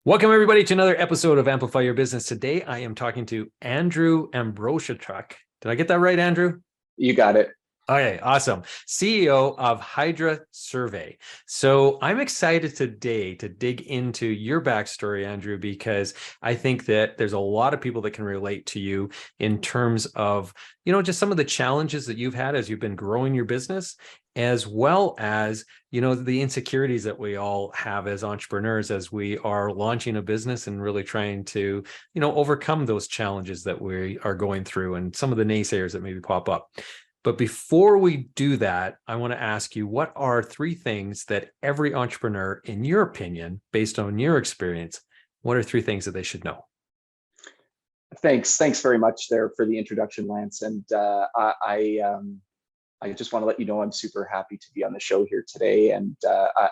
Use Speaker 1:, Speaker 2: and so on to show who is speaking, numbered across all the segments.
Speaker 1: Welcome, everybody, to another episode of Amplify Your Business. Today, I am talking to Andrew Ambrocichuk. Did I get that right, Andrew?
Speaker 2: You got it.
Speaker 1: Okay, awesome. CEO of Hydrasurvey. So I'm excited today to dig into your backstory, Andrew, because I think that there's a lot of people that can relate to you in terms of, just some of the challenges that you've had as you've been growing your business, as well as, the insecurities that we all have as entrepreneurs as we are launching a business and really trying to, overcome those challenges that we are going through and some of the naysayers that maybe pop up. But before we do that, I want to ask you, what are three things that every entrepreneur, in your opinion, based on your experience, what are three things that they should know?
Speaker 2: Thanks very much there for the introduction, Lance. And I just want to let you know I'm super happy to be on the show here today. And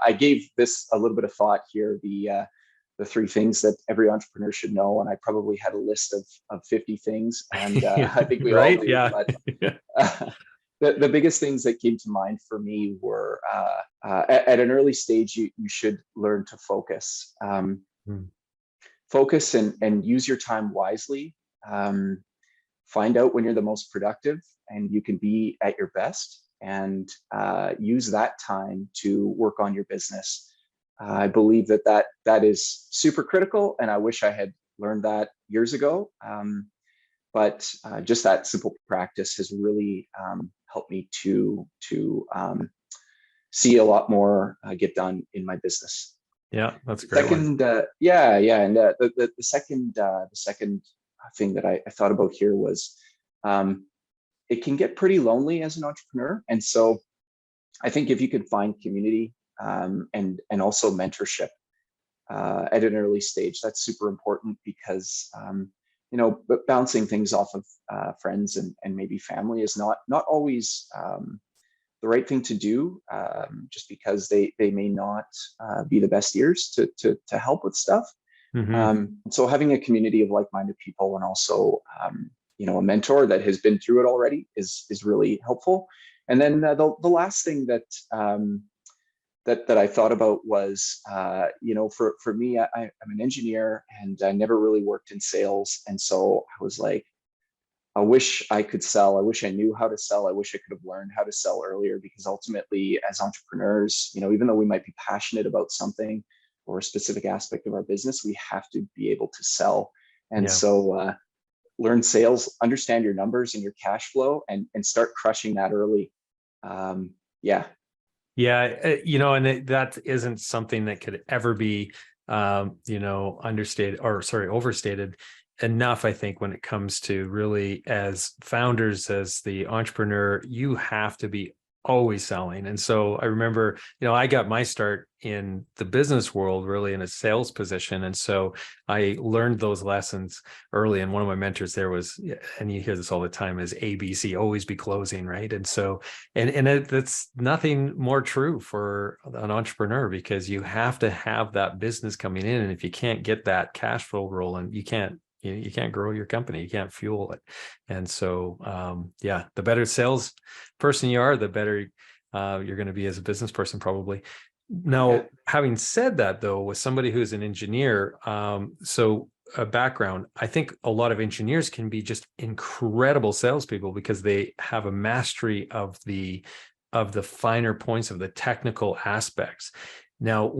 Speaker 2: I gave this a little bit of thought here, the three things that every entrepreneur should know. And I probably had a list of 50 things, and I think we all do.
Speaker 1: Yeah.
Speaker 2: But the biggest things that came to mind for me were at an early stage, you should learn to focus. Focus and use your time wisely. Find out when you're the most productive and you can be at your best, and use that time to work on your business. I believe that is super critical, and I wish I had learned that years ago. But just that simple practice has really helped me to see a lot more get done in my business.
Speaker 1: Yeah, that's a great
Speaker 2: Second,
Speaker 1: one.
Speaker 2: and the second thing that I thought about here was it can get pretty lonely as an entrepreneur, and so I think if you can find community and also mentorship at an early stage, that's super important, because but bouncing things off of friends and maybe family is not always the right thing to do, just because they may not be the best ears to help with stuff. So having a community of like-minded people, and also a mentor that has been through it already is really helpful. And then the last thing that I thought about was, for me, I'm an engineer, and I never really worked in sales. And so I was like, I wish I could sell. I wish I knew how to sell. I wish I could have learned how to sell earlier, because ultimately, as entrepreneurs, even though we might be passionate about something or a specific aspect of our business, we have to be able to sell. And so learn sales, understand your numbers and your cash flow, and start crushing that early.
Speaker 1: Yeah, and that isn't something that could ever be, understated, or overstated enough. I think when it comes to really, as founders, as the entrepreneur, you have to be always selling. And so I remember, I got my start in the business world really in a sales position. And so I learned those lessons early. And one of my mentors there was, and you hear this all the time, is ABC, always be closing, right? And so, that's nothing more true for an entrepreneur, because you have to have that business coming in. And if you can't get that cash flow rolling, you can't grow your company, you can't fuel it. And so, the better sales person you are, the better you're going to be as a business person, probably. Now, having said that, though, with somebody who's an engineer, so a background, I think a lot of engineers can be just incredible salespeople, because they have a mastery of the finer points of the technical aspects. Now,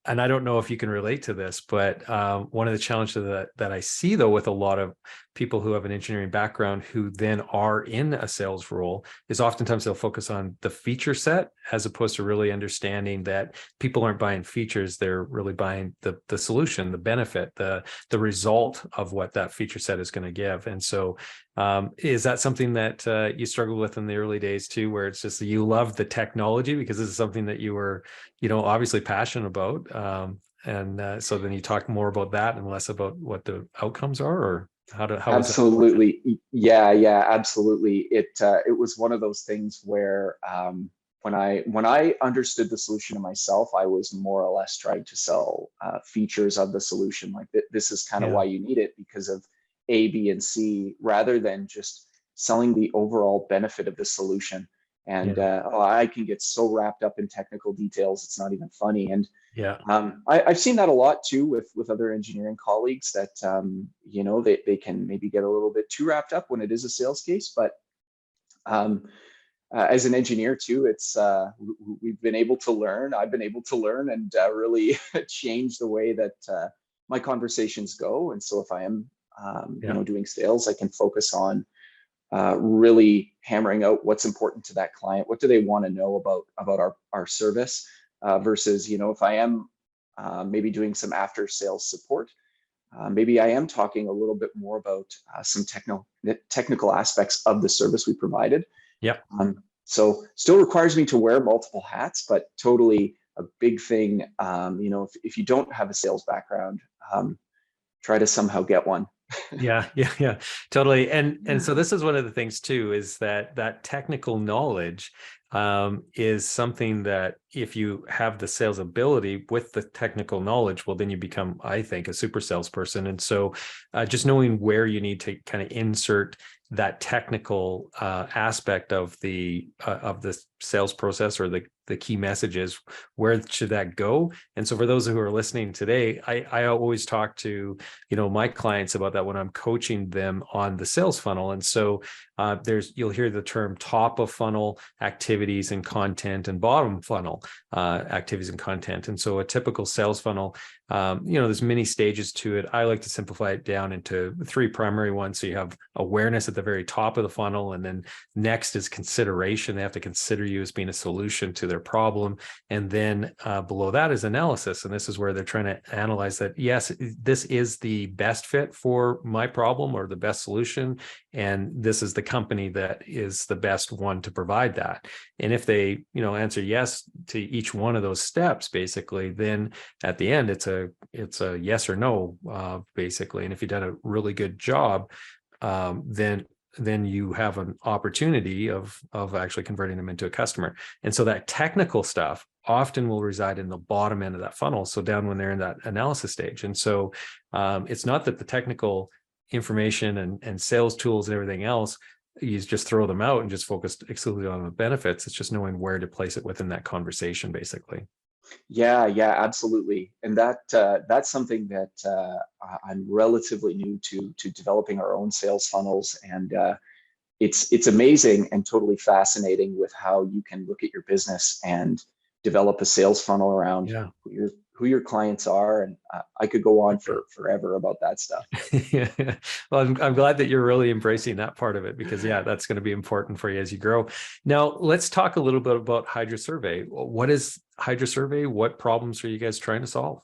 Speaker 1: and I don't know if you can relate to this, but one of the challenges that I see, though, with a lot of people who have an engineering background who then are in a sales role, is oftentimes they'll focus on the feature set, as opposed to really understanding that people aren't buying features, they're really buying the solution, the benefit, the result of what that feature set is going to give. And so is that something that you struggled with in the early days too, where it's just that you love the technology because this is something that you were, obviously passionate about? So then you talk more about that and less about what the outcomes are, or how
Speaker 2: absolutely. Yeah, absolutely. It was one of those things where when I understood the solution to myself, I was more or less trying to sell features of the solution. Like this is kind of why you need it, because of A, B, and C, rather than just selling the overall benefit of the solution. And
Speaker 1: Yeah.
Speaker 2: I can get so wrapped up in technical details, it's not even funny. And
Speaker 1: Yeah.
Speaker 2: I've seen that a lot too with other engineering colleagues that, they can maybe get a little bit too wrapped up when it is a sales case. But as an engineer too, we've been able to learn. I've been able to learn and really change the way that my conversations go. And so if I am,
Speaker 1: Yeah.
Speaker 2: doing sales, I can focus on really hammering out what's important to that client. What do they want to know about our service versus, if I am maybe doing some after sales support, maybe I am talking a little bit more about some technical aspects of the service we provided.
Speaker 1: Yeah.
Speaker 2: So still requires me to wear multiple hats, but totally a big thing. If you don't have a sales background, try to somehow get one.
Speaker 1: Yeah, totally. And so this is one of the things too, is that technical knowledge is something that if you have the sales ability with the technical knowledge, well, then you become, I think, a super salesperson. And so just knowing where you need to kind of insert that technical aspect of the sales process, or the key messages, where should that go? And so for those who are listening today, I always talk to my clients about that when I'm coaching them on the sales funnel. And so you'll hear the term top of funnel activities and content, and bottom funnel activities and content. And so a typical sales funnel, there's many stages to it. I like to simplify it down into 3 primary ones. So you have awareness at the very top of the funnel, and then next is consideration. They have to consider you as being a solution to their problem. And then below that is analysis. And this is where they're trying to analyze that, yes, this is the best fit for my problem or the best solution. And this is the company that is the best one to provide that. And if they, answer yes to each one of those steps, basically, then at the end, it's a yes or no, basically. And if you've done a really good job, then you have an opportunity of actually converting them into a customer. And so that technical stuff often will reside in the bottom end of that funnel, so down when they're in that analysis stage. And so it's not that the technical information and sales tools and everything else, you just throw them out and just focus exclusively on the benefits. It's just knowing where to place it within that conversation, basically.
Speaker 2: Yeah, absolutely. And that's something that I'm relatively new to developing our own sales funnels. And it's amazing and totally fascinating with how you can look at your business and develop a sales funnel around
Speaker 1: Yeah.
Speaker 2: who your clients are. And I could go on for forever about that stuff.
Speaker 1: Yeah. Well, I'm glad that you're really embracing that part of it, because that's going to be important for you as you grow. Now, let's talk a little bit about Hydrasurvey. What is Hydrasurvey? What problems are you guys trying to solve?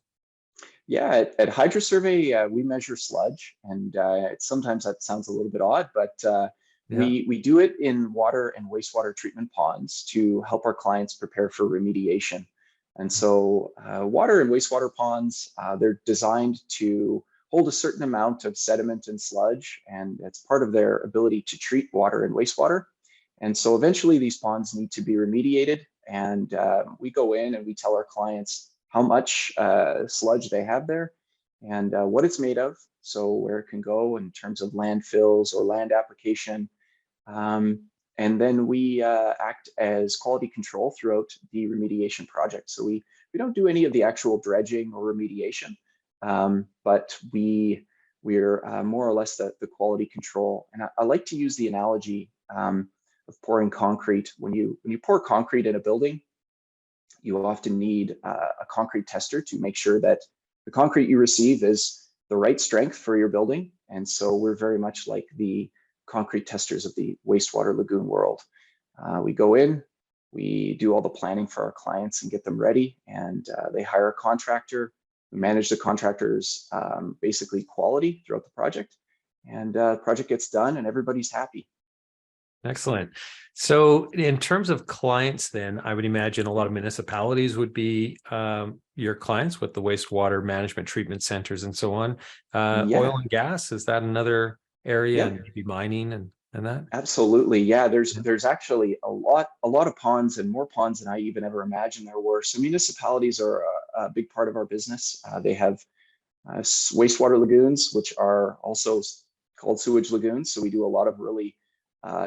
Speaker 2: Yeah, at Hydrasurvey, we measure sludge, and sometimes that sounds a little bit odd, but
Speaker 1: Yeah.
Speaker 2: we do it in water and wastewater treatment ponds to help our clients prepare for remediation. And so water and wastewater ponds, they're designed to hold a certain amount of sediment and sludge, and it's part of their ability to treat water and wastewater. And so eventually these ponds need to be remediated, and we go in and we tell our clients how much sludge they have there and what it's made of, so where it can go in terms of landfills or land application. Um, and then we act as quality control throughout the remediation project. So we don't do any of the actual dredging or remediation, but we're more or less the quality control. And I like to use the analogy of pouring concrete. When you pour concrete in a building, you often need a concrete tester to make sure that the concrete you receive is the right strength for your building. And so we're very much like the concrete testers of the wastewater lagoon world. We go in, we do all the planning for our clients and get them ready, and they hire a contractor. We manage the contractor's basically quality throughout the project, and the project gets done and everybody's happy.
Speaker 1: Excellent. So in terms of clients, then I would imagine a lot of municipalities would be your clients with the wastewater management treatment centers and so on.
Speaker 2: Yeah,
Speaker 1: Oil and gas, is that another area,
Speaker 2: yeah.
Speaker 1: and maybe mining and that?
Speaker 2: Absolutely. Yeah,
Speaker 1: Yeah.
Speaker 2: there's actually a lot of ponds, and more ponds than I even ever imagined there were. So municipalities are a big part of our business. They have wastewater lagoons, which are also called sewage lagoons. So we do a lot of really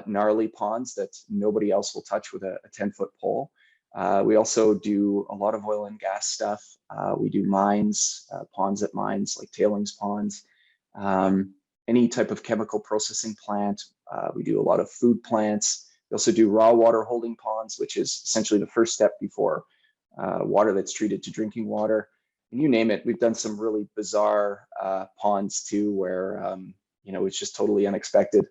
Speaker 2: gnarly ponds that nobody else will touch with a 10-foot pole. We also do a lot of oil and gas stuff. We do mines, ponds at mines, like tailings ponds, any type of chemical processing plant. We do a lot of food plants. We also do raw water holding ponds, which is essentially the first step before water that's treated to drinking water. And you name it, we've done some really bizarre ponds too, where it's just totally unexpected.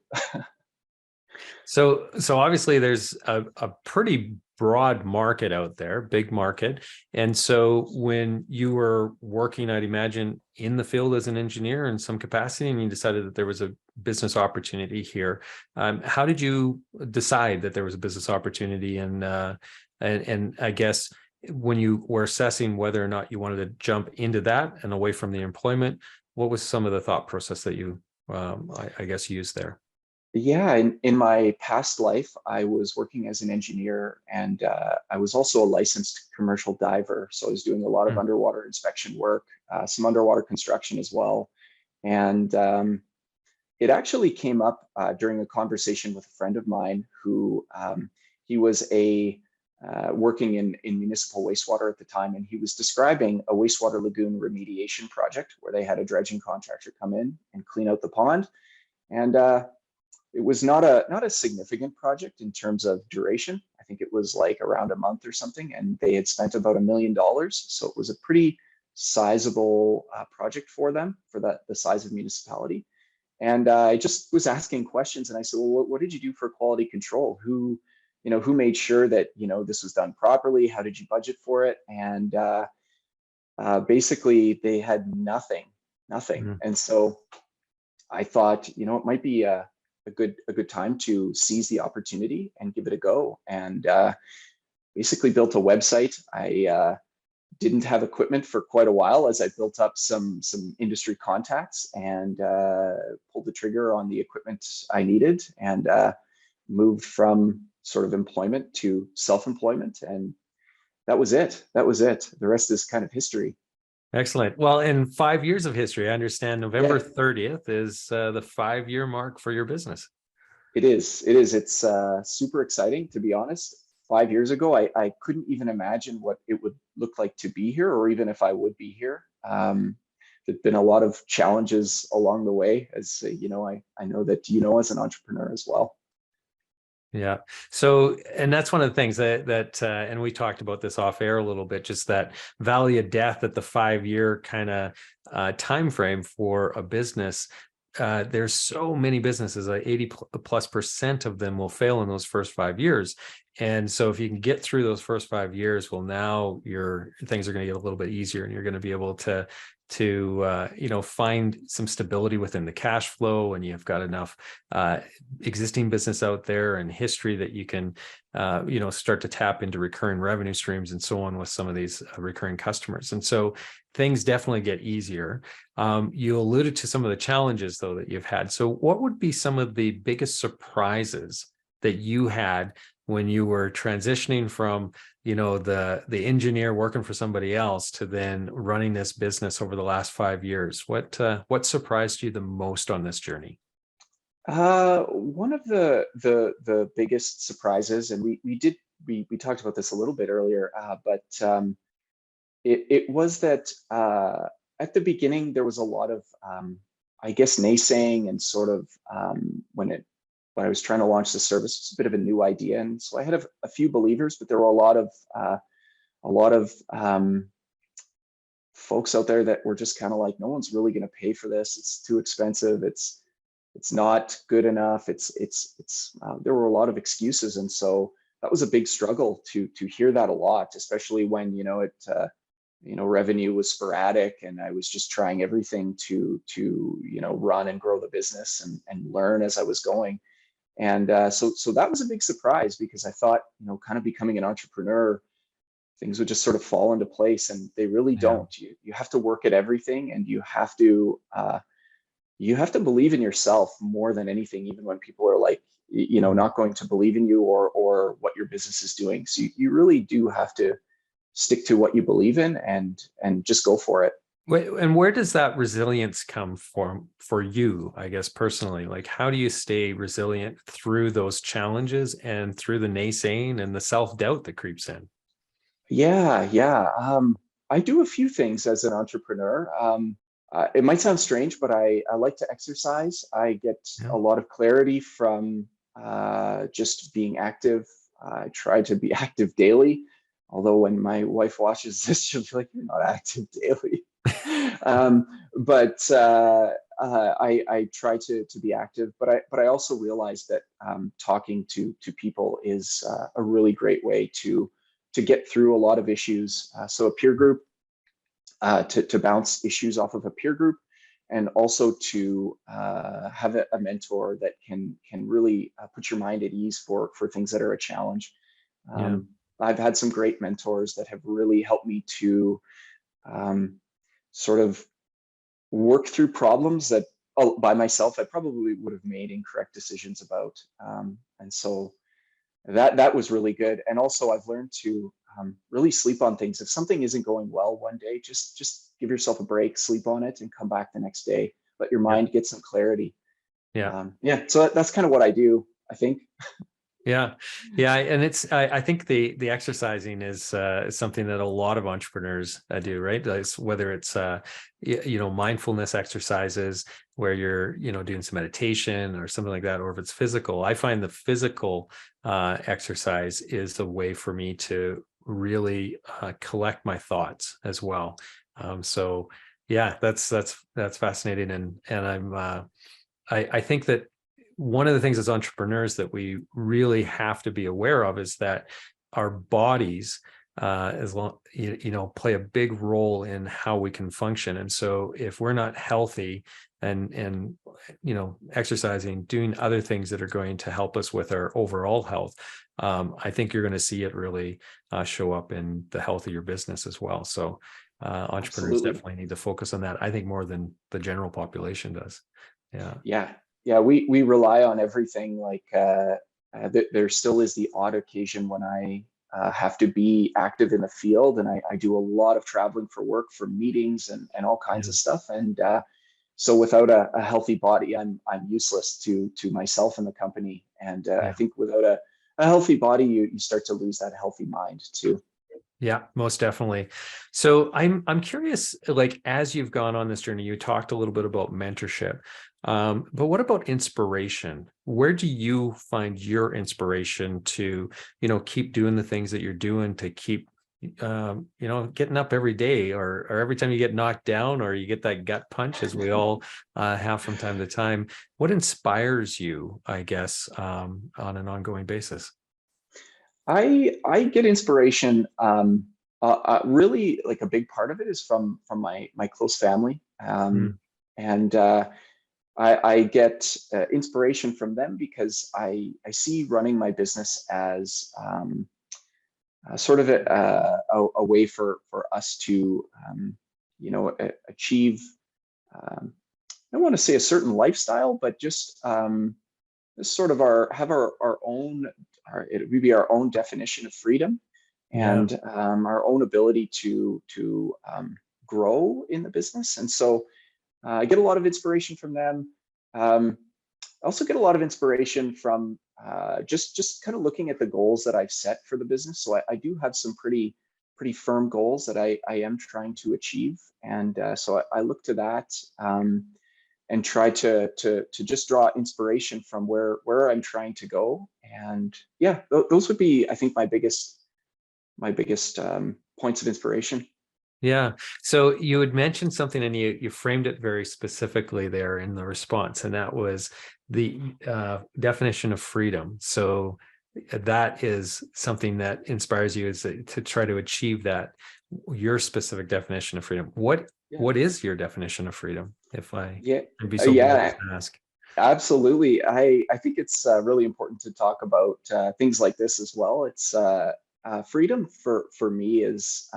Speaker 1: So obviously there's a pretty broad market out there, big market. And so when you were working, I'd imagine, in the field as an engineer in some capacity, and you decided that there was a business opportunity here, how did you decide that there was a business opportunity? And I guess when you were assessing whether or not you wanted to jump into that and away from the employment, what was some of the thought process that you, I guess, used there?
Speaker 2: Yeah, in my past life, I was working as an engineer, and I was also a licensed commercial diver. So I was doing a lot of underwater inspection work, some underwater construction as well. And it actually came up during a conversation with a friend of mine who he was working in municipal wastewater at the time, and he was describing a wastewater lagoon remediation project where they had a dredging contractor come in and clean out the pond. And it was not a significant project in terms of duration. I think it was like around a month or something, and they had spent about $1 million. So it was a pretty sizable project for them, for the size of municipality. And I just was asking questions, and I said, well, what did you do for quality control? Who made sure that this was done properly? How did you budget for it? And basically, they had nothing. And so I thought, it might be a good time to seize the opportunity and give it a go. And basically built a website. I didn't have equipment for quite a while as I built up some industry contacts, and pulled the trigger on the equipment I needed, and moved from sort of employment to self-employment. And that was it. The rest is kind of history.
Speaker 1: Excellent. Well, in 5 years of history, I understand November
Speaker 2: Yeah.
Speaker 1: 30th is the 5-year mark for your business.
Speaker 2: It is. It's super exciting, to be honest. 5 years ago, I couldn't even imagine what it would look like to be here, or even if I would be here. There've been a lot of challenges along the way, as I know that as an entrepreneur as well.
Speaker 1: Yeah. So, and that's one of the things that and we talked about this off air a little bit, just that valley of death at the 5-year kind of time frame for a business. There's so many businesses, like 80+% of them will fail in those first 5 years. And so if you can get through those first 5 years, well, now your things are going to get a little bit easier, and you're going to be able to find some stability within the cash flow, and you've got enough existing business out there and history that you can start to tap into recurring revenue streams and so on with some of these recurring customers. And so things definitely get easier. You alluded to some of the challenges though that you've had. So what would be some of the biggest surprises that you had when you were transitioning from the engineer working for somebody else to then running this business over the last 5 years? What surprised you the most on this journey?
Speaker 2: One of the biggest surprises, and we talked about this a little bit earlier, but it was that at the beginning there was a lot of I guess naysaying, and sort of when I was trying to launch the service, it's a bit of a new idea, and so I had a few believers, but there were a lot of folks out there that were just kind of like, no one's really going to pay for this. It's too expensive. It's not good enough. There were a lot of excuses, and so that was a big struggle to hear that a lot, especially when revenue was sporadic, and I was just trying everything to run and grow the business and learn as I was going. And so that was a big surprise, because I thought, kind of becoming an entrepreneur, things would just sort of fall into place, and they really don't. You have to work at everything, and you have to believe in yourself more than anything, even when people are like, not going to believe in you or what your business is doing. So you really do have to stick to what you believe in and just go for it.
Speaker 1: And where does that resilience come from for you, I guess, personally? Like, how do you stay resilient through those challenges and through the naysaying and the self-doubt that creeps in?
Speaker 2: Yeah. I do a few things as an entrepreneur. It might sound strange, but I like to exercise. I get
Speaker 1: Yeah.
Speaker 2: a lot of clarity from just being active. I try to be active daily. Although when my wife watches this, she'll be like, "You're not active daily." um, but I try to be active. But I also realize that talking to people is a really great way to get through a lot of issues. So a peer group, to bounce issues off of a peer group, and also to have a mentor that can really put your mind at ease for things that are a challenge.
Speaker 1: Yeah.
Speaker 2: I've had some great mentors that have really helped me to um, sort of work through problems that by myself I probably would have made incorrect decisions about. And so that was really good. And also I've learned to really sleep on things. If something isn't going well one day, just give yourself a break, sleep on it, and come back the next day. Let your
Speaker 1: Yeah.
Speaker 2: mind get some clarity.
Speaker 1: Yeah.
Speaker 2: Yeah, so that's kind of what I do, I think.
Speaker 1: Yeah, yeah, and I think the exercising is something that a lot of entrepreneurs do, right? Whether it's mindfulness exercises where you're doing some meditation or something like that, or if it's physical. I find the physical exercise is a way for me to really collect my thoughts as well. So yeah, that's fascinating, and I think that one of the things as entrepreneurs that we really have to be aware of is that our bodies, as long play a big role in how we can function. And so if we're not healthy and exercising, doing other things that are going to help us with our overall health, I think you're going to see it really show up in the health of your business as well. So entrepreneurs
Speaker 2: Absolutely.
Speaker 1: definitely need to focus on that, I think, more than the general population does. Yeah.
Speaker 2: Yeah, we rely on everything. Like there still is the odd occasion when I have to be active in the field, and I do a lot of traveling for work, for meetings, and all kinds
Speaker 1: Yeah.
Speaker 2: of stuff. And so without a healthy body, I'm useless to myself and the company. And I
Speaker 1: Yeah.
Speaker 2: think without a healthy body, you start to lose that healthy mind too.
Speaker 1: Yeah, most definitely. So I'm curious, like as you've gone on this journey, you talked a little bit about mentorship. But what about inspiration? Where do you find your inspiration to, keep doing the things that you're doing, to keep getting up every day, or every time you get knocked down or you get that gut punch, as we all have from time to time? What inspires you, I guess, on an ongoing basis?
Speaker 2: I get inspiration. Really, like a big part of it is from my close family,
Speaker 1: Mm,
Speaker 2: and I get inspiration from them because I see running my business as sort of a way for us to achieve. I don't want to say a certain lifestyle, but just sort of our own, it would be our own definition of freedom,
Speaker 1: yeah.
Speaker 2: and our own ability to grow in the business. And so I get a lot of inspiration from them. I also get a lot of inspiration from just kind of looking at the goals that I've set for the business. So I do have some pretty firm goals that I am trying to achieve, and so I look to that. And try to just draw inspiration from where I'm trying to go. And yeah, those would be, I think, my biggest points of inspiration.
Speaker 1: Yeah. So you had mentioned something, and you framed it very specifically there in the response, and that was the definition of freedom. So that is something that inspires you, is to try to achieve that, your specific definition of freedom. What
Speaker 2: Yeah,
Speaker 1: what is your definition of freedom, if I
Speaker 2: yeah,
Speaker 1: can be so bold as
Speaker 2: yeah.
Speaker 1: to ask?
Speaker 2: Absolutely. I think it's really important to talk about things like this as well. It's freedom for me is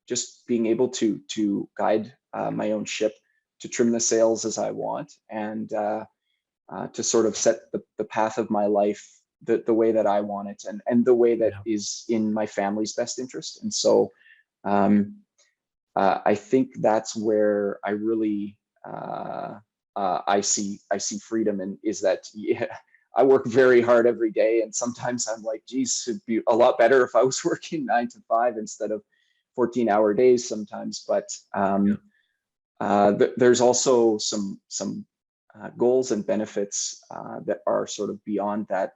Speaker 2: just being able to guide my own ship, to trim the sails as I want, and to sort of set the path of my life the way that I want it, and the way that
Speaker 1: Yeah.
Speaker 2: is in my family's best interest. And so um, I think that's where I really I see freedom, and is that, yeah, I work very hard every day, and sometimes I'm like, geez, it'd be a lot better if I was working 9 to 5 instead of 14-hour days sometimes. But
Speaker 1: Yeah.
Speaker 2: there's also some goals and benefits that are sort of beyond that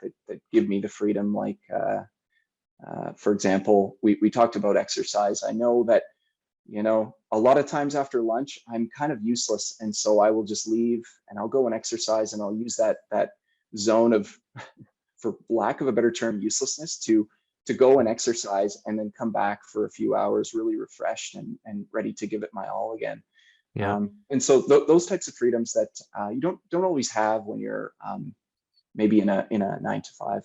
Speaker 2: give me the freedom. Like, for example, we talked about exercise. I know that, a lot of times after lunch, I'm kind of useless. And so I will just leave and I'll go and exercise, and I'll use that zone of, for lack of a better term, uselessness, to go and exercise and then come back for a few hours really refreshed and ready to give it my all again.
Speaker 1: Yeah.
Speaker 2: And so those types of freedoms that you don't always have when you're maybe in a 9 to 5.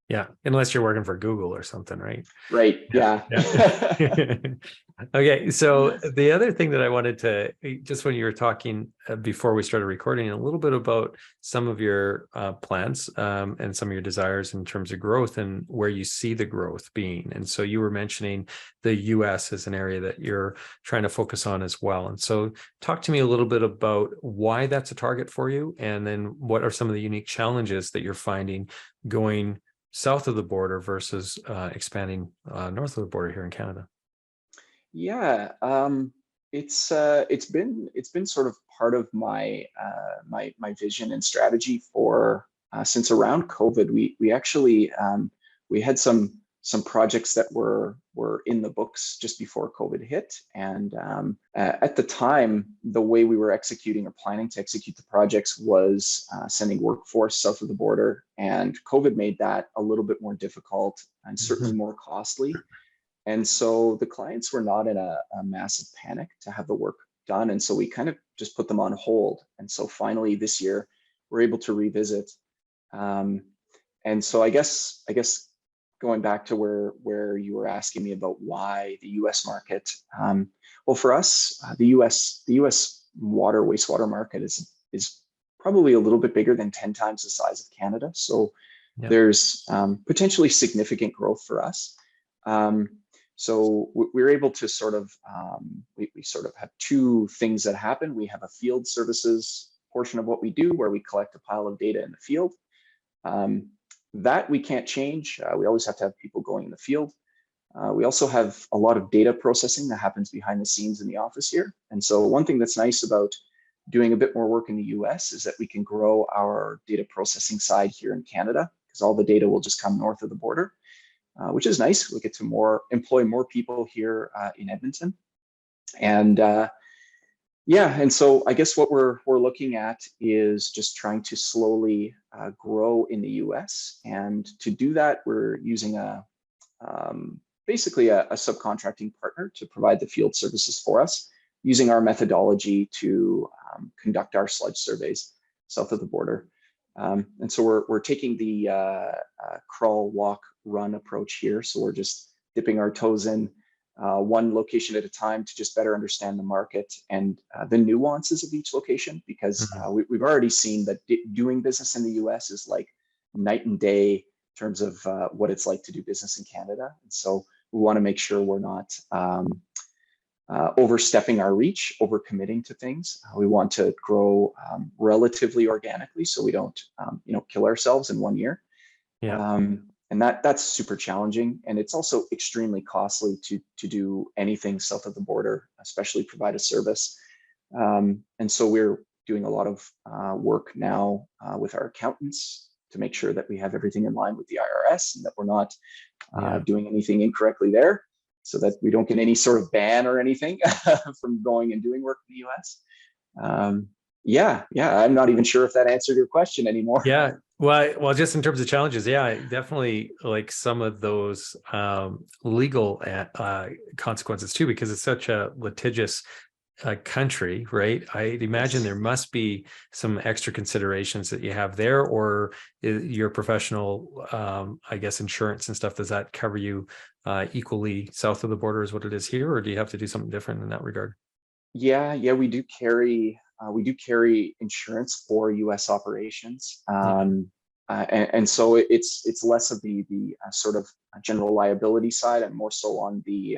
Speaker 1: Yeah. Unless you're working for Google or something, right?
Speaker 2: Right. Yeah.
Speaker 1: Yeah. Okay. So the other thing that I wanted to, just when you were talking before we started recording, a little bit about some of your plans and some of your desires in terms of growth and where you see the growth being. And so you were mentioning the US as an area that you're trying to focus on as well. And so talk to me a little bit about why that's a target for you, and then what are some of the unique challenges that you're finding going south of the border versus expanding north of the border here in Canada.
Speaker 2: Yeah, it's been sort of part of my my vision and strategy for since around COVID. We actually we had some projects that were in the books just before COVID hit, and at the time, the way we were executing or planning to execute the projects was sending workforce south of the border, and COVID made that a little bit more difficult and certainly more costly. And so the clients were not in a massive panic to have the work done. And so we kind of just put them on hold. And so finally this year, we're able to revisit. Um, and so I guess going back to where you were asking me about why the US market, well, for us, the US wastewater market is probably a little bit bigger than 10 times the size of Canada. So
Speaker 1: Yeah.
Speaker 2: there's potentially significant growth for us. Um, so we're able to sort of, we sort of have two things that happen. We have a field services portion of what we do, where we collect a pile of data in the field. Um, that we can't change. We always have to have people going in the field. We also have a lot of data processing that happens behind the scenes in the office here. And so one thing that's nice about doing a bit more work in the US is that we can grow our data processing side here in Canada, because all the data will just come north of the border. Which is nice. We get to employ more people here in Edmonton, and yeah. And so I guess what we're looking at is just trying to slowly grow in the U.S. And to do that, we're using basically a subcontracting partner to provide the field services for us, using our methodology to conduct our sludge surveys south of the border. And so we're taking the crawl, walk, run approach here. So we're just dipping our toes in one location at a time to just better understand the market and the nuances of each location, because we've already seen that doing business in the US is like night and day in terms of what it's like to do business in Canada. And so we want to make sure we're not overstepping our reach, overcommitting to things. We want to grow relatively organically, so we don't, kill ourselves in 1 year.
Speaker 1: Yeah.
Speaker 2: And that's super challenging, and it's also extremely costly to do anything south of the border, especially provide a service. And so we're doing a lot of work now with our accountants to make sure that we have everything in line with the IRS and that we're not doing anything incorrectly there, so that we don't get any sort of ban or anything from going and doing work in the US. Yeah, I'm not even sure if that answered your question anymore.
Speaker 1: Yeah. Well, just in terms of challenges, yeah, definitely like some of those legal consequences too, because it's such a litigious country, right? I'd imagine there must be some extra considerations that you have there, or your professional, I guess, insurance and stuff. Does that cover you equally south of the border as what it is here, or do you have to do something different in that regard?
Speaker 2: Yeah, we do carry insurance for U.S. operations, and so it's less of the sort of general liability side and more so on the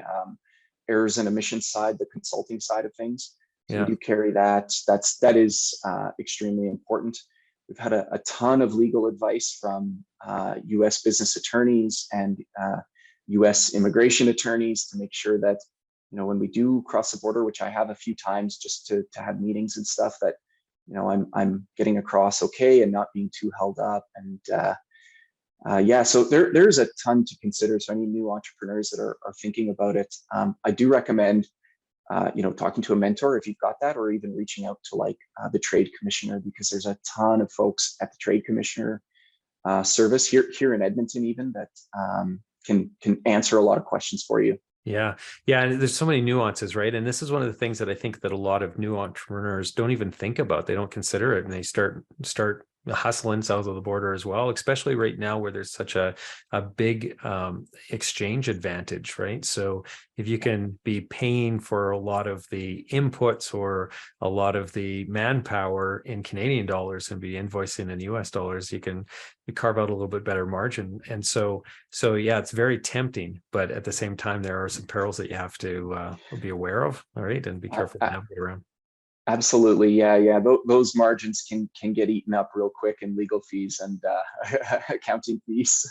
Speaker 2: errors and emissions side, the consulting side of things. So we
Speaker 1: Yeah.
Speaker 2: do carry that. That is extremely important. We've had a ton of legal advice from U.S. business attorneys and U.S. immigration attorneys to make sure that, when we do cross the border, which I have a few times just to have meetings and stuff, that, I'm getting across okay and not being too held up. And yeah, so there's a ton to consider. So any new entrepreneurs that are thinking about it, I do recommend talking to a mentor if you've got that, or even reaching out to like the trade commissioner, because there's a ton of folks at the trade commissioner service here in Edmonton, even that can answer a lot of questions for you.
Speaker 1: Yeah. Yeah. And there's so many nuances, right? And this is one of the things that I think that a lot of new entrepreneurs don't even think about. They don't consider it, and they start hustling south of the border as well, especially right now where there's such a big exchange advantage, right? So if you can be paying for a lot of the inputs or a lot of the manpower in Canadian dollars and be invoicing in US dollars, you can carve out a little bit better margin. And so yeah, it's very tempting, but at the same time, there are some perils that you have to be aware of, all right, and be careful to navigate around.
Speaker 2: Absolutely. Yeah. Those margins can get eaten up real quick in legal fees and accounting fees.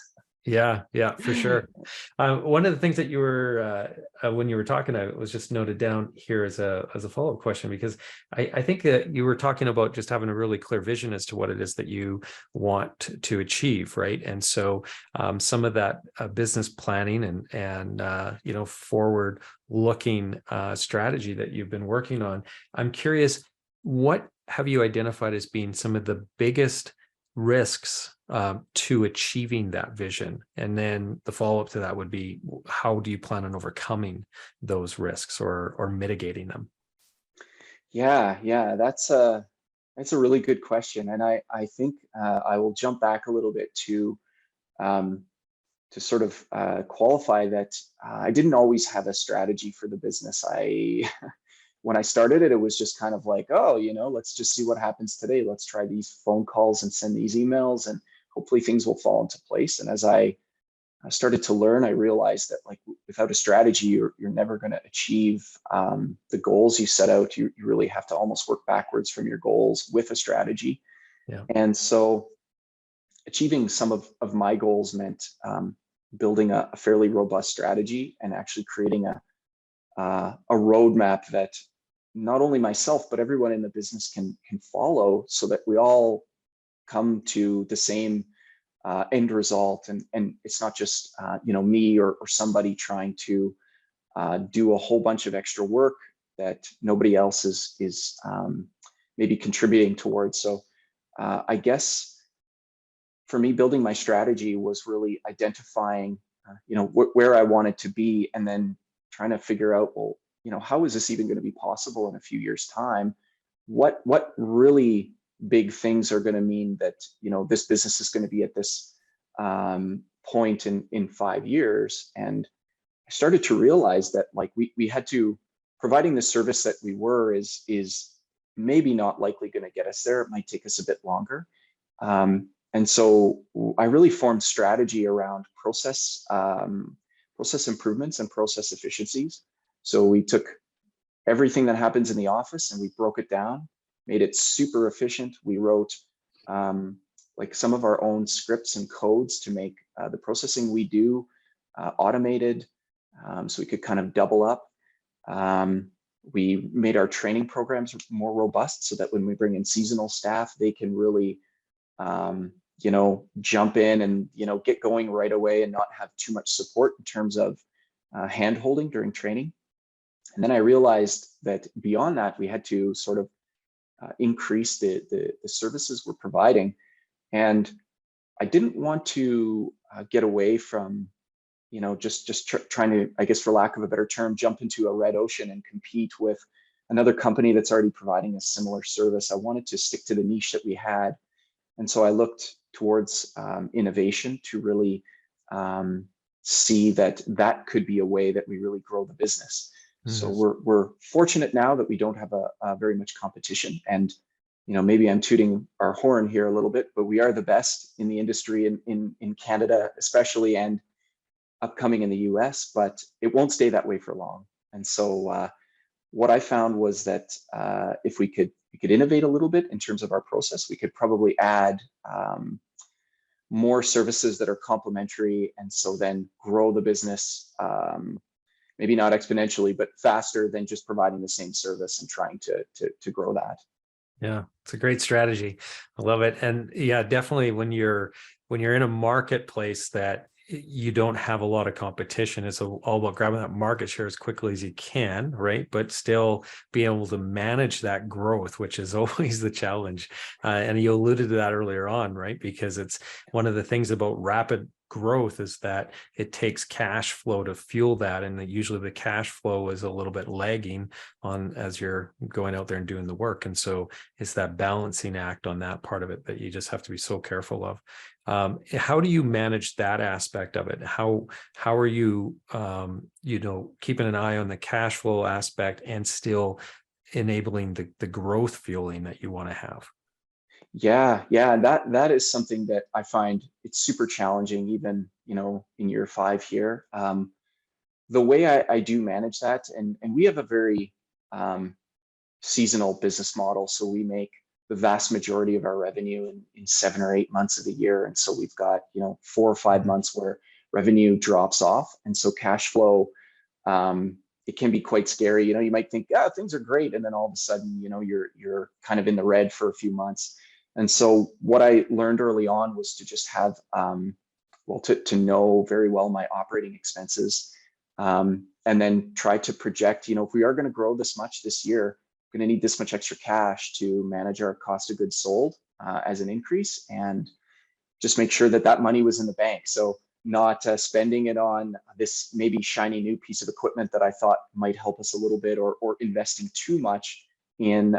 Speaker 1: Yeah, for sure. One of the things that you were when you were talking, I was just noted down here as a follow-up question, because I think that you were talking about just having a really clear vision as to what it is that you want to achieve, right? And so some of that business planning and forward-looking strategy that you've been working on. I'm curious, what have you identified as being some of the biggest risks to achieving that vision? And then the follow-up to that would be, how do you plan on overcoming those risks or mitigating them?
Speaker 2: Yeah, that's a really good question, and I think I will jump back a little bit to sort of qualify that I didn't always have a strategy for the business. When I started it, it was just kind of like, oh, let's just see what happens today. Let's try these phone calls and send these emails, and hopefully things will fall into place. And as I started to learn, I realized that like without a strategy, you're never going to achieve the goals you set out. You really have to almost work backwards from your goals with a strategy.
Speaker 1: Yeah.
Speaker 2: And so achieving some of my goals meant building a fairly robust strategy and actually creating a roadmap that not only myself, but everyone in the business can follow, so that we all come to the same end result. And it's not just me or somebody trying to do a whole bunch of extra work that nobody else is maybe contributing towards. So I guess for me, building my strategy was really identifying where I wanted to be, and then trying to figure out, well, how is this even going to be possible in a few years' time? What really big things are going to mean that this business is going to be at this point in 5 years? And I started to realize that like we had to, providing the service that we were is maybe not likely going to get us there. It might take us a bit longer. And so I really formed strategy around process improvements and process efficiencies. So we took everything that happens in the office and we broke it down, made it super efficient. We wrote like some of our own scripts and codes to make the processing we do automated, so we could kind of double up. We made our training programs more robust so that when we bring in seasonal staff, they can really jump in and get going right away and not have too much support in terms of hand holding during training. And then I realized that beyond that, we had to sort of increase the services we're providing. And I didn't want to get away from just trying to, I guess for lack of a better term, jump into a red ocean and compete with another company that's already providing a similar service. I wanted to stick to the niche that we had. And so I looked towards innovation to really see that could be a way that we really grow the business. So we're fortunate now that we don't have a very much competition. And maybe I'm tooting our horn here a little bit, but we are the best in the industry in Canada, especially, and upcoming in the US. But it won't stay that way for long. And so what I found was that if we could innovate a little bit in terms of our process, we could probably add more services that are complementary, and so then grow the business, maybe not exponentially, but faster than just providing the same service and trying to grow that.
Speaker 1: Yeah, it's a great strategy. I love it. And yeah, definitely when you're in a marketplace that you don't have a lot of competition, it's all about grabbing that market share as quickly as you can, right? But still being able to manage that growth, which is always the challenge. And you alluded to that earlier on, right? Because it's one of the things about rapid growth is that it takes cash flow to fuel that, and that usually the cash flow is a little bit lagging on as you're going out there and doing the work. And so it's that balancing act on that part of it that you just have to be so careful of. How do you manage that aspect of it? How are you keeping an eye on the cash flow aspect and still enabling the growth fueling that you want to have?
Speaker 2: Yeah, that is something that I find it's super challenging, even in year 5 here. The way I do manage that, and we have a very seasonal business model, so we make the vast majority of our revenue in 7 or 8 months of the year, and so we've got 4 or 5 months where revenue drops off, and so cash flow, it can be quite scary. You might think, yeah, things are great, and then all of a sudden, you're kind of in the red for a few months. And so what I learned early on was to just have, to know very well my operating expenses, and then try to project, if we are going to grow this much this year, we're going to need this much extra cash to manage our cost of goods sold as an increase, and just make sure that that money was in the bank. So not spending it on this maybe shiny new piece of equipment that I thought might help us a little bit, or investing too much in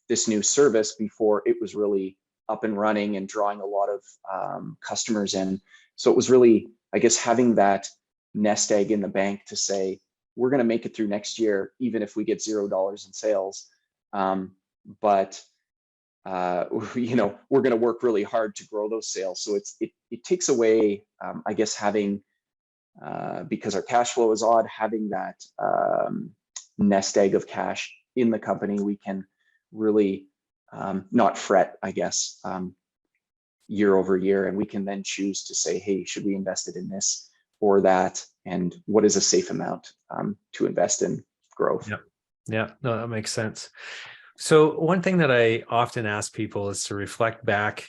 Speaker 2: this new service before it was really up and running and drawing a lot of customers in. So it was really, I guess, having that nest egg in the bank to say, we're going to make it through next year, even if we get $0 in sales. But we're going to work really hard to grow those sales. So it takes away, I guess, having, because our cash flow is odd, having that nest egg of cash in the company, we can really not fret, I guess, year over year, and we can then choose to say, hey, should we invest it in this or that, and what is a safe amount to invest in growth?
Speaker 1: Yeah, no, that makes sense. So one thing that I often ask people is to reflect back,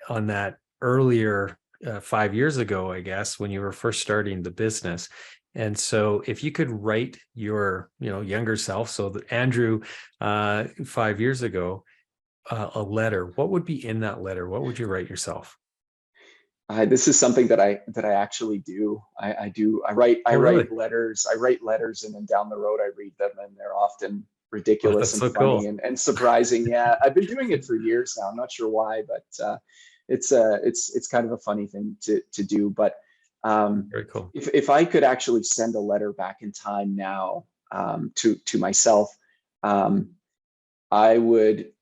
Speaker 1: on that earlier 5 years ago, I guess, when you were first starting the business. And so if you could write your, younger self, so the Andrew 5 years ago, a letter, what would be in that letter? What would you write yourself?
Speaker 2: This is something that I actually do. I write letters. I write letters, and then down the road I read them, and they're often ridiculous and
Speaker 1: so
Speaker 2: funny
Speaker 1: cool.
Speaker 2: and surprising. Yeah, I've been doing it for years now. I'm not sure why, but it's kind of a funny thing to do. But
Speaker 1: Very cool.
Speaker 2: If I could actually send a letter back in time now, to myself, I would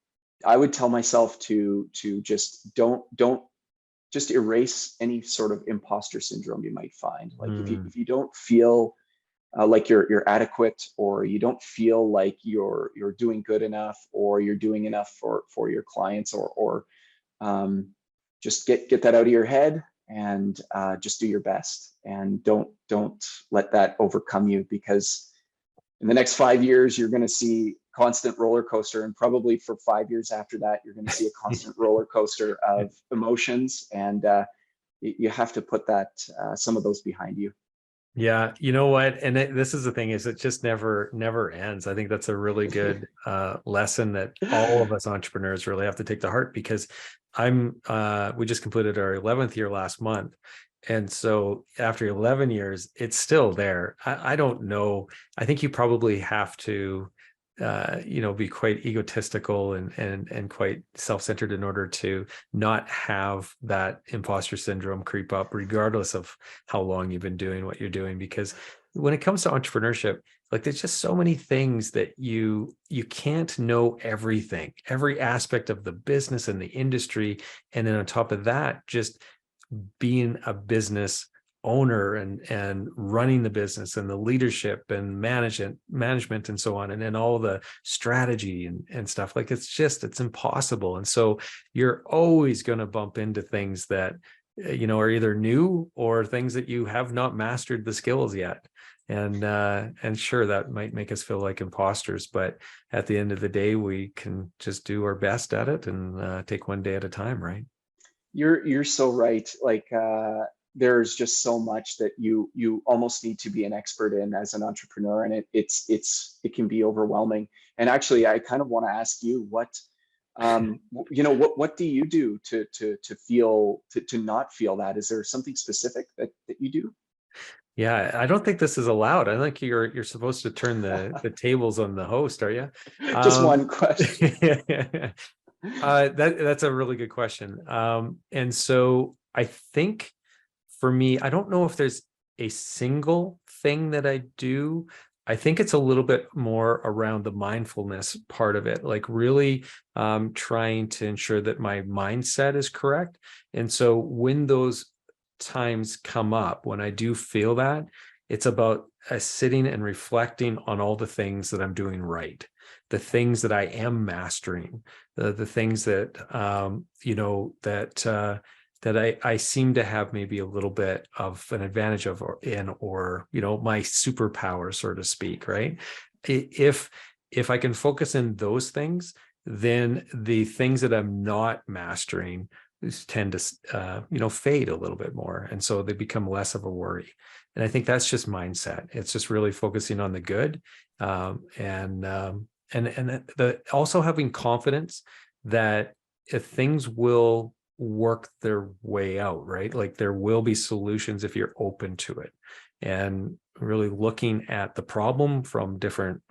Speaker 2: tell myself to just don't just erase any sort of imposter syndrome you might find. Like if you don't feel like you're adequate, or you don't feel like you're doing good enough, or you're doing enough for your clients, or just get that out of your head, and just do your best, and don't let that overcome you, because in the next 5 years you're going to see constant roller coaster, and probably for 5 years after that you're going to see a constant roller coaster of emotions, and you have to put that some of those behind you.
Speaker 1: Yeah, you know what? And this is the thing, is it just never ends. I think that's a really good lesson that all of us entrepreneurs really have to take to heart, because we just completed our 11th year last month. And so after 11 years, it's still there. I don't know. I think you probably have to, be quite egotistical and quite self-centered in order to not have that imposter syndrome creep up, regardless of how long you've been doing what you're doing. Because when it comes to entrepreneurship, like, there's just so many things that you can't know everything, every aspect of the business and the industry. And then on top of that, just being a business owner and running the business and the leadership and management and so on, and then all the strategy and stuff, like it's impossible. And so you're always going to bump into things that are either new or things that you have not mastered the skills yet. And sure, that might make us feel like imposters, but at the end of the day, we can just do our best at it and take one day at a time, right?
Speaker 2: You're so right. Like there's just so much that you almost need to be an expert in as an entrepreneur, and it can be overwhelming. And actually, I kind of want to ask you what do you do to feel to not feel that? Is there something specific that you do?
Speaker 1: Yeah, I don't think this is allowed. I think you're supposed to turn the tables on the host, are you?
Speaker 2: Just one question.
Speaker 1: That's a really good question. And so I think for me, I don't know if there's a single thing that I do. I think it's a little bit more around the mindfulness part of it, like really trying to ensure that my mindset is correct. And so when those times come up, when I do feel that, it's about sitting and reflecting on all the things that I'm doing right, the things that I am mastering, the things that that I seem to have maybe a little bit of an advantage of, or my superpower, so to speak, right? If I can focus in those things, then the things that I'm not mastering tend to fade a little bit more, and so they become less of a worry. And I think that's just mindset. It's just really focusing on the good, and also having confidence that if things will work their way out, right? Like there will be solutions if you're open to it, and really looking at the problem from different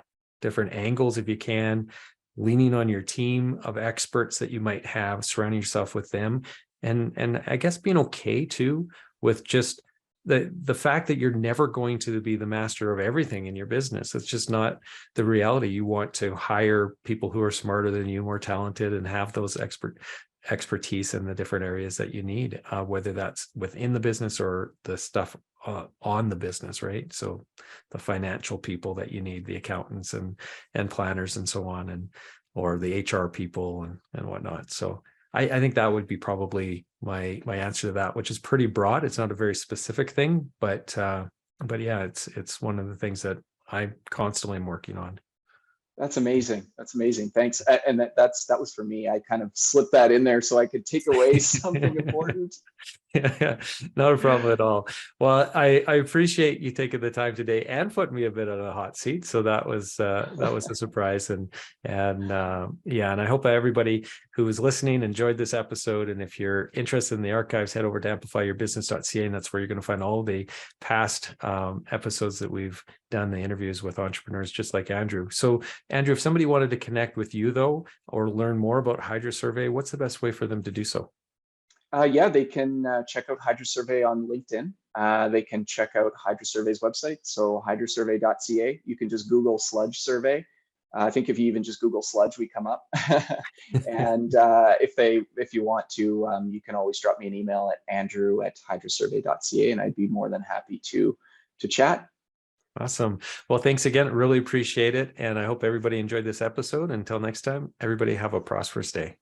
Speaker 1: angles if you can, leaning on your team of experts that you might have, surrounding yourself with them, and I guess being okay too with just the fact that you're never going to be the master of everything in your business. It's just not the reality. You want to hire people who are smarter than you, more talented, and have those expertise in the different areas that you need, whether that's within the business or the stuff on the business, right? So the financial people that you need, the accountants and planners and so on, and or the HR people and whatnot. So I think that would be probably my answer to that, which is pretty broad. It's not a very specific thing, but yeah, it's one of the things that I constantly am working on.
Speaker 2: That's amazing. That's amazing. Thanks. And that was for me. I kind of slipped that in there so I could take away something important.
Speaker 1: Yeah, not a problem at all. Well, I appreciate you taking the time today and putting me a bit on a hot seat. So that was a surprise, and yeah, and I hope everybody who is listening enjoyed this episode. And if you're interested in the archives, head over to amplifyyourbusiness.ca, and that's where you're going to find all the past episodes that we've done, the interviews with entrepreneurs just like Andrew. So Andrew, if somebody wanted to connect with you though, or learn more about Hydrasurvey, what's the best way for them to do so?
Speaker 2: Yeah, they can check out Hydrasurvey on LinkedIn. They can check out Hydrasurvey's website, so hydrosurvey.ca. You can just Google sludge survey. I think if you even just Google sludge, we come up. And if you want to, you can always drop me an email at andrew@hydrosurvey.ca, and I'd be more than happy to chat.
Speaker 1: Awesome. Well, thanks again. Really appreciate it. And I hope everybody enjoyed this episode. Until next time, everybody have a prosperous day.